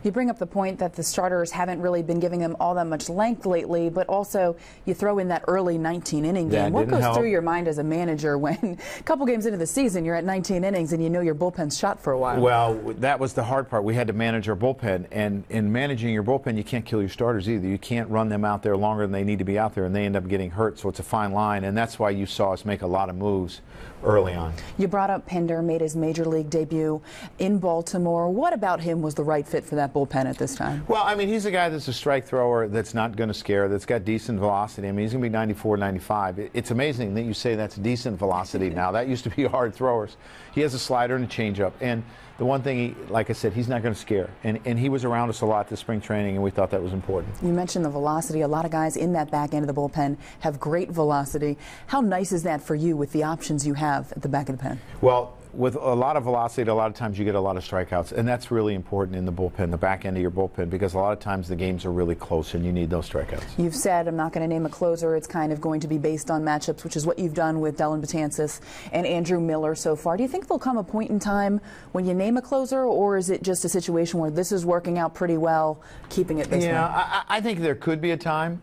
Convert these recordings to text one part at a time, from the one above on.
You bring up the point that the starters haven't really been giving them all that much length lately, but also you throw in that early 19-inning game. What goes through your mind as a manager when a couple games into the season you're at 19 innings and you know your bullpen's shot for a while? Well, that was the hard part. We had to manage our bullpen, and in managing your bullpen, you can't kill your starters either. You can't run them out there longer than they need to be out there, and they end up getting hurt, so it's a fine line, and that's why you saw us make a lot of moves early on. You brought up Pinder, made his major league debut in Baltimore. What about him was the right fit for that bullpen at this time? Well, I mean, he's a guy that's a strike thrower that's not going to scare, that's got decent velocity. I mean, he's going to be 94, 95. It's amazing that you say that's decent velocity now. That used to be hard throwers. He has a slider and a changeup. And the one thing, like I said, he's not going to scare. And he was around us a lot this spring training, and we thought that was important. You mentioned the velocity. A lot of guys in that back end of the bullpen have great velocity. How nice is that for you with the options you have at the back of the pen? Well, with a lot of velocity, a lot of times you get a lot of strikeouts, and that's really important in the bullpen, the back end of your bullpen, because a lot of times the games are really close and you need those strikeouts. You've said, I'm not going to name a closer, it's kind of going to be based on matchups, which is what you've done with Dellin Betances and Andrew Miller so far. Do you think there'll come a point in time when you name a closer, or is it just a situation where this is working out pretty well, keeping it this way? Yeah, I think there could be a time.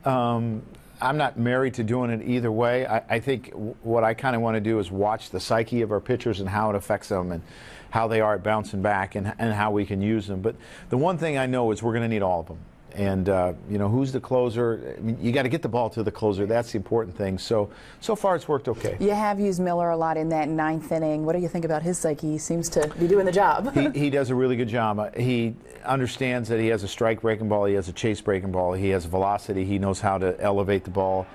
I'm not married to doing it either way. I think what I kind of want to do is watch the psyche of our pitchers and how it affects them and how they are at bouncing back and how we can use them. But the one thing I know is we're going to need all of them. And, you know, who's the closer? I mean, you got to get the ball to the closer. That's the important thing. So far it's worked okay. You have used Miller a lot in that 9th inning. What do you think about his psyche? He seems to be doing the job. He does a really good job. He understands that he has a strike breaking ball. He has a chase breaking ball. He has velocity. He knows how to elevate the ball.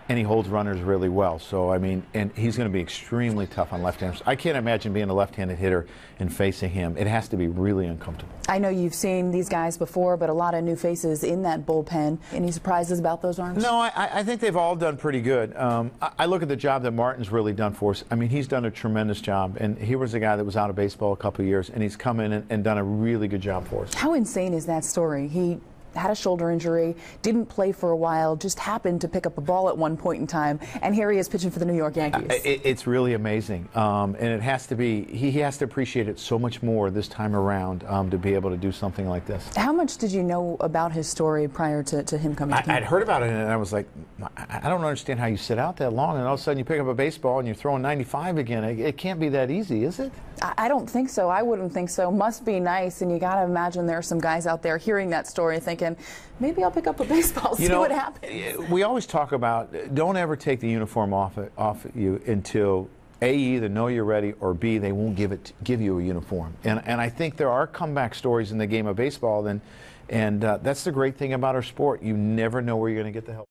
And he holds runners really well. So, I mean, and he's going to be extremely tough on left-handers. I can't imagine being a left-handed hitter and facing him. It has to be really uncomfortable. I know you've seen these guys before, but a lot of new faces in that bullpen. Any surprises about those arms? No, I think they've all done pretty good. I look at the job that Martin's really done for us. I mean, he's done a tremendous job. And he was a guy that was out of baseball a couple of years, and he's come in and done a really good job for us. How insane is that story? He had a shoulder injury, didn't play for a while, just happened to pick up a ball at one point in time, and here he is pitching for the New York Yankees. It's really amazing, and it has to be, he has to appreciate it so much more this time around to be able to do something like this. How much did you know about his story prior to him coming to I'd heard about it, and I was like, I don't understand how you sit out that long, and all of a sudden you pick up a baseball and you're throwing 95 again. It can't be that easy, is it? I don't think so. I wouldn't think so. Must be nice, and you got to imagine there are some guys out there hearing that story thinking, maybe I'll pick up a baseball, see what happens. We always talk about don't ever take the uniform off you until A, you either know you're ready, or B, they won't give you a uniform. And I think there are comeback stories in the game of baseball, and that's the great thing about our sport. You never know where you're going to get the help.